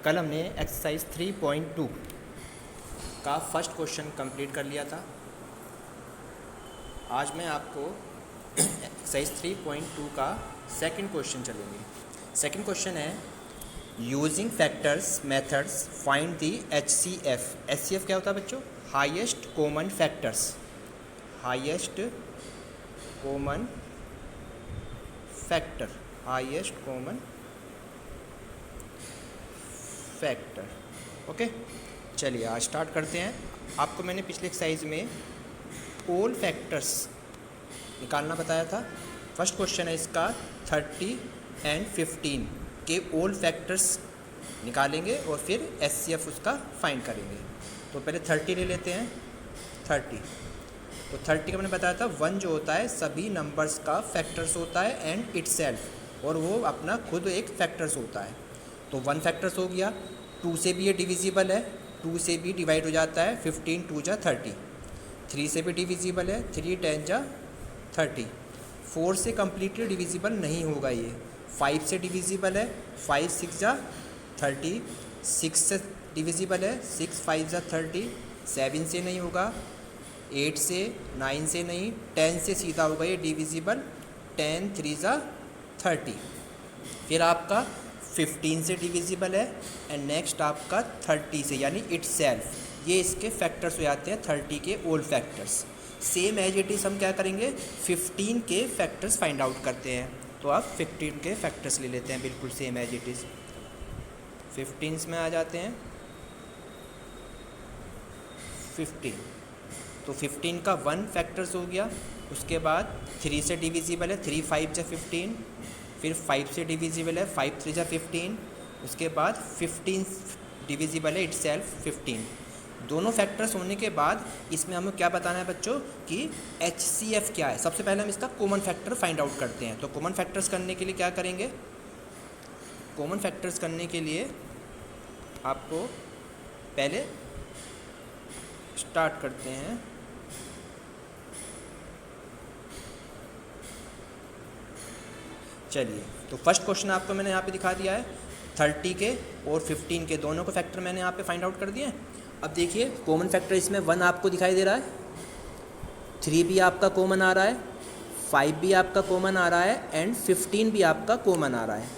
कल हमने एक्सरसाइज 3.2 का फर्स्ट क्वेश्चन कंप्लीट कर लिया था। आज मैं आपको एक्सरसाइज 3.2 का सेकंड क्वेश्चन चलेंगे। सेकंड क्वेश्चन है using factors methods find the HCF। HCF क्या होता है बच्चों? Highest common factors. Highest common factor, highest common factor. Okay, चलिए आज स्टार्ट करते हैं। आपको मैंने पिछले एक्सरसाइज में ऑल फैक्टर्स निकालना बताया था। फर्स्ट क्वेश्चन है इसका 30 एंड 15 के ऑल फैक्टर्स निकालेंगे और फिर HCF उसका फाइंड करेंगे। तो पहले 30 ले लेते हैं। 30 तो 30 का मैंने बताया था 1 जो होता है सभी नंबर्स का फैक्टर्स होता है एंड इटसेल्फ, और वो अपना खुद एक फैक्टर्स होता है। तो 1 फैक्टर्स हो गया। 2 से भी ये डिविजिबल है, 2 से भी डिवाइड हो जाता है। 15 2 जा 30। 3 से भी डिविजिबल है, 3 10 जा 30। 4 से कम्प्लीटली डिविजिबल नहीं होगा ये। 5 से डिविजिबल है, 5 6 जा 30। 6 से डिविजिबल है, 6 5 जा 30। 7 से नहीं होगा, 8 से, 9 से नहीं, 10 से सीधा होगा ये डिविजिबल। 10 3 जा 30। फिर आपका 15 से डिविजिबल है एंड नेक्स्ट आपका 30 से, यानी इटसेल्फ। ये इसके फैक्टर्स हो जाते हैं 30 के all factors. Same as it is हम क्या करेंगे, 15 के फैक्टर्स फाइंड आउट करते हैं। तो आप 15 के फैक्टर्स ले लेते हैं, बिल्कुल सेम एज इट इज़। 15 में आ जाते हैं 15। तो 15 का 1 फैक्टर्स हो गया। उसके बाद 3 से डिविजिबल है, 3 5 जा 15। फिर 5 से डिविजिबल है, 5 3 जा 15। उसके बाद 15 डिविजिबल है इटसेल्फ 15। दोनों फैक्टर्स होने के बाद इसमें हमें क्या बताना है बच्चों कि HCF क्या है। सबसे पहले हम इसका कॉमन फैक्टर फाइंड आउट करते हैं। तो कॉमन फैक्टर्स करने के लिए क्या करेंगे, कॉमन फैक्टर्स करने के लिए आपको पहले स्टार्ट करते हैं। चलिए, तो फर्स्ट क्वेश्चन आपको मैंने यहाँ पे दिखा दिया है। 30 के और 15 के दोनों को फैक्टर मैंने यहाँ पे फाइंड आउट कर दिए हैं। अब देखिए कॉमन फैक्टर इसमें 1 आपको दिखाई दे रहा है, 3 भी आपका कॉमन आ रहा है, 5 भी आपका कॉमन आ रहा है एंड 15 भी आपका कॉमन आ रहा है।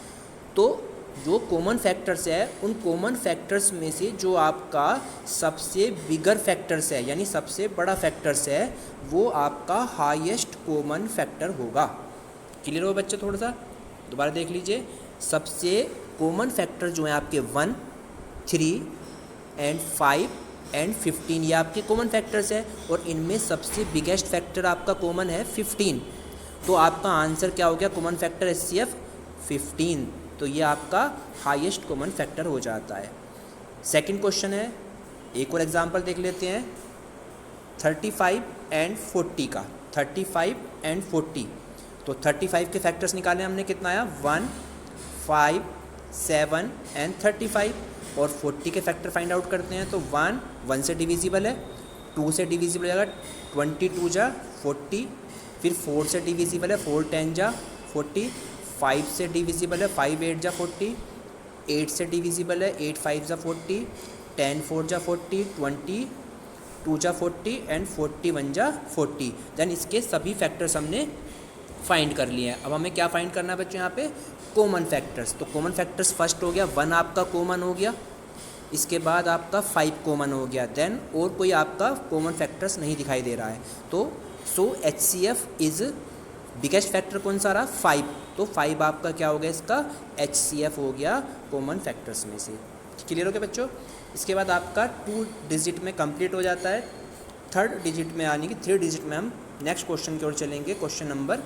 तो जो कॉमन फैक्टर्स है उन कॉमन फैक्टर्स में से जो आपका सबसे बिगर फैक्टर्स है, यानी सबसे बड़ा फैक्टर्स है, वो आपका हाईएस्ट कॉमन फैक्टर होगा। क्लियर हो बच्चे? थोड़ा सा दोबारा देख लीजिए। सबसे कॉमन फैक्टर जो है आपके 1 3 एंड 5 एंड 15, ये आपके कॉमन फैक्टर्स है और इनमें सबसे बिगेस्ट फैक्टर आपका कॉमन है 15। तो आपका आंसर क्या हो गया, कॉमन फैक्टर HCF 15। तो ये आपका हाईएस्ट कॉमन फैक्टर हो जाता है। सेकंड क्वेश्चन है, एक और एग्जांपल देख लेते हैं 35 एंड 40 का। 35 एंड 40, तो 35 के फैक्टर्स निकाले हमने, कितना आया 1 5 7 एंड 35। और 40 के फैक्टर फाइंड आउट करते हैं। तो 1 से डिविजिबल है, 2 से डिविजिबल हो जाएगा, 22 जा 40। फिर 4 से डिविजिबल है, 4 10 जा 40। 5 से डिविजिबल है, 5 8 जा 40। 8 से डिविजिबल है, 8 5 जा 40। 10 4 जा 40, 20 2 जा 40 एंड 41 जा 40। देन इसके सभी फैक्टर्स हमने फाइंड कर लिए हैं। अब हमें क्या फाइंड करना है बच्चों, यहाँ पे कॉमन फैक्टर्स। तो कॉमन फैक्टर्स फर्स्ट हो गया 1 आपका कॉमन हो गया, इसके बाद आपका 5 कॉमन हो गया, देन और कोई आपका कॉमन फैक्टर्स नहीं दिखाई दे रहा है। तो HCF इज़ बिगेस्ट फैक्टर कौन सा रहा, 5। तो 5 आपका क्या हो गया, इसका HCF हो गया कॉमन फैक्टर्स में से। क्लियर हो गया बच्चों? इसके बाद आपका 2 डिजिट में कंप्लीट हो जाता है। 3rd डिजिट में यानी कि 3 डिजिट में हम नेक्स्ट क्वेश्चन की ओर चलेंगे, क्वेश्चन नंबर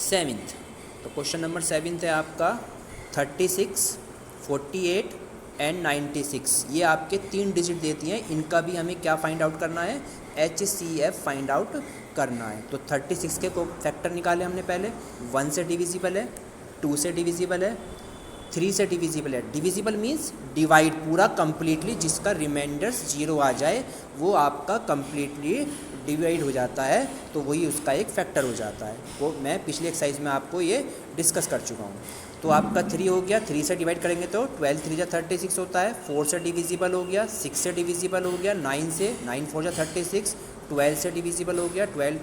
7th। तो क्वेश्चन नंबर 7th है आपका 36 48 एंड 96। ये आपके 3 डिजिट देती हैं, इनका भी हमें क्या फाइंड आउट करना है, HCF फाइंड आउट करना है। तो 36 के फैक्टर निकाले हमने पहले। 1 से डिविजिबल है, 2 से डिविजिबल है, 3 से डिविजिबल है। डिविजिबल मीन्स डिवाइड, पूरा कंप्लीटली जिसका रिमाइंडर्स 0 आ जाए वो आपका कंप्लीटली डिवाइड हो जाता है, तो वही उसका एक फैक्टर हो जाता है। वो मैं पिछले एक्सरसाइज में आपको ये डिस्कस कर चुका हूँ। तो आपका 3 हो गया, 3 से डिवाइड करेंगे तो 12 3 जा 36 होता है, 4 से डिविजिबल हो गया, 6 से डिविजिबल हो गया, 9 से, 9 4 जा 36, 12 से डिविजिबल हो गया, 12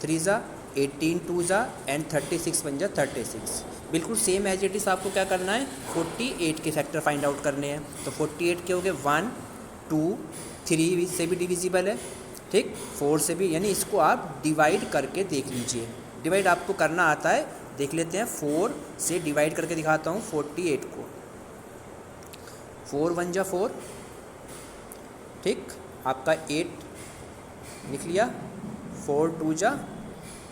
3 जा 18 2 जा एंड 36 1 जा 36। बिल्कुल सेम एज इट इज़ आपको क्या करना है, 48 के फैक्टर फाइंड आउट करने हैं। तो 48 के हो गए 1 2 3 से भी डिविजिबल है, ठीक, 4 से भी, यानी इसको आप डिवाइड करके देख लीजिए। डिवाइड आपको करना आता है, देख लेते हैं। 4 से डिवाइड करके दिखाता हूँ 48 को। 4 1 जा 4, ठीक, आपका 8 लिख लिया, 4 2 जा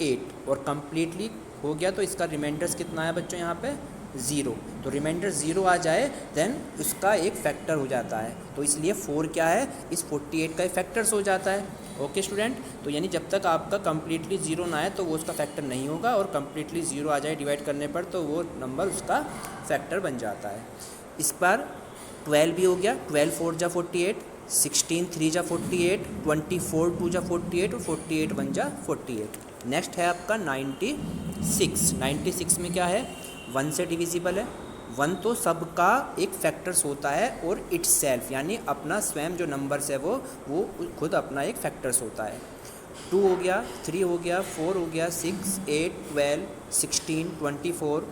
8 और कम्प्लीटली हो गया। तो इसका रिमाइंडर्स कितना है बच्चों यहाँ पे 0। तो रिमाइंडर 0 आ जाए देन उसका एक फैक्टर हो जाता है। तो इसलिए 4 क्या है, इस 48 का एक फैक्टर्स हो जाता है। ओके स्टूडेंट, तो यानी जब तक आपका कम्प्लीटली 0 ना आए तो वो उसका फैक्टर नहीं होगा, और कम्प्लीटली 0 आ जाए डिवाइड करने पर तो वो नंबर उसका फैक्टर बन जाता है। इस बार 12 भी हो गया, 12 4 जा 48, 16 3 जा 48, 24 2 जा 48 और 48 1 जा 48। नेक्स्ट है आपका 96। 96 में क्या है, 1 से डिविजिबल है। 1 तो सबका एक फैक्टर्स होता है और इट्स सेल्फ, यानी अपना स्वयं जो नंबर्स है वो खुद अपना एक फैक्टर्स होता है। 2 हो गया, 3 हो गया, 4 हो गया, 6 8 12 16 24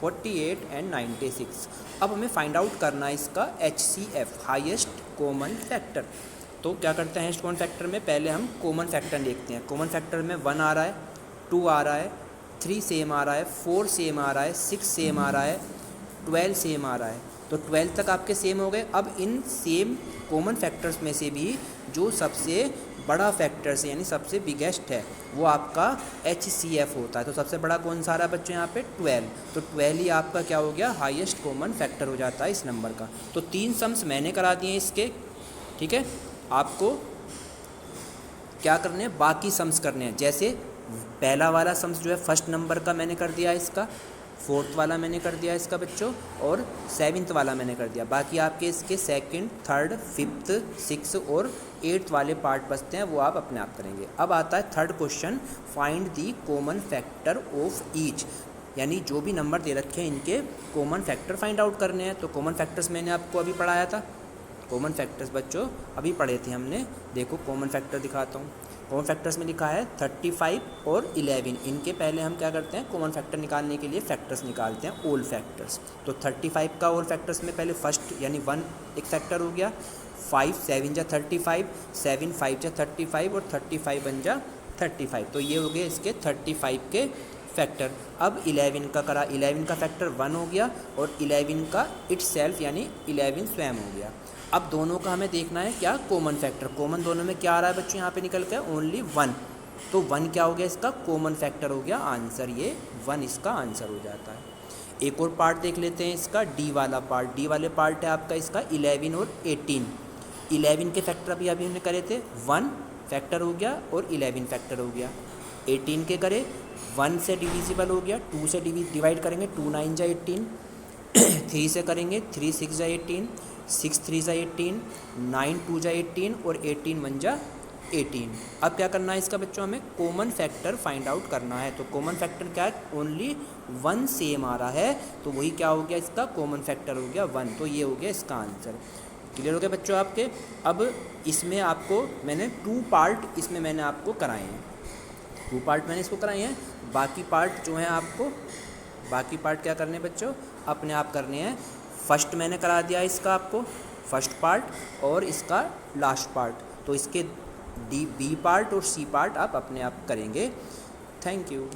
48 एंड 96। अब हमें फाइंड आउट करना है इसका HCF, हाईएस्ट कॉमन फैक्टर। तो क्या करते हैं कॉमन फैक्टर में, पहले हम कॉमन फैक्टर देखते हैं। कॉमन फैक्टर में 1 आ रहा है, 2 आ रहा है, 3 सेम आ रहा है, 4 सेम आ रहा है, 6 सेम आ रहा है, 12 सेम आ रहा है। तो 12 तक आपके सेम हो गए। अब इन सेम कॉमन फैक्टर्स में से भी जो सबसे बड़ा फैक्टर्स है यानी सबसे बिगेस्ट है वो आपका HCF होता है। तो सबसे बड़ा कौन सा आ रहा है बच्चों यहाँ पे 12। तो 12 ही आपका क्या हो गया, हाईएस्ट कॉमन फैक्टर हो जाता है इस नंबर का। तो 3 सम्स मैंने करा दिए इसके, ठीक है। आपको क्या करने हैं, बाकी सम्स करने हैं। जैसे पहला वाला सम्स जो है फर्स्ट नंबर का मैंने कर दिया इसका, 4th वाला मैंने कर दिया इसका बच्चों, और 7th वाला मैंने कर दिया। बाकी आपके इसके 2nd 3rd 5th 6th और 8th वाले पार्ट बचते हैं, वो आप अपने आप करेंगे। अब आता है 3rd question, find the common factor of each, यानी जो भी नंबर दे रखे हैं इनके कॉमन फैक्टर फाइंड आउट करने हैं। तो कॉमन फैक्टर्स मैंने आपको अभी पढ़ाया था, कॉमन फैक्टर्स बच्चों अभी पढ़े थे हमने। देखो कॉमन फैक्टर दिखाता हूँ। कॉमन फैक्टर्स में लिखा है 35 और 11। इनके पहले हम क्या करते हैं, कॉमन फैक्टर निकालने के लिए फैक्टर्स निकालते हैं, ओल फैक्टर्स। तो 35 का ओल फैक्टर्स में पहले फर्स्ट यानी 1 एक फैक्टर हो गया, 5 7 जा 35, 7 5 जा 35 और 35 1 जा 35। तो ये हो गए इसके 35 के फैक्टर। अब 11 का करा, 11 का फैक्टर 1 हो गया और 11 का इट्स सेल्फ यानी 11 स्वयं हो गया। अब दोनों का हमें देखना है क्या, कॉमन फैक्टर। कॉमन दोनों में क्या आ रहा है बच्चों यहाँ पे निकल के, ओनली 1। तो 1 क्या हो गया, इसका कॉमन फैक्टर हो गया आंसर, ये 1 इसका आंसर हो जाता है। एक और पार्ट देख लेते हैं इसका, डी वाला पार्ट। डी वाले पार्ट है आपका इसका 11 और 18। 11 के फैक्टर अभी हमने करे थे, 1 फैक्टर हो गया और 11 फैक्टर हो गया। 18 के करे, 1 से डिविजिबल हो गया, 2 से डिवाइड करेंगे, 2 9 जा 18, 3 से करेंगे, 3 6 जा 18, 6 3 जा 18, 9 2 जा 18 और 18 1 जा 18। अब क्या करना है इसका बच्चों, हमें कॉमन फैक्टर फाइंड आउट करना है। तो कॉमन फैक्टर क्या है, ओनली 1 सेम आ रहा है, तो वही क्या हो गया इसका कॉमन फैक्टर हो गया 1। तो ये हो गया इसका आंसर। क्लियर हो गया बच्चों आपके। अब इसमें आपको मैंने 2 पार्ट इसमें मैंने आपको कराए हैं, 2 पार्ट मैंने इसको कराए हैं। बाकी पार्ट जो हैं आपको, बाकी पार्ट क्या करने हैं बच्चों, अपने आप करने हैं। फर्स्ट मैंने करा दिया इसका आपको, फर्स्ट पार्ट और इसका लास्ट पार्ट। तो इसके बी पार्ट और सी पार्ट आप अपने आप करेंगे। Thank you.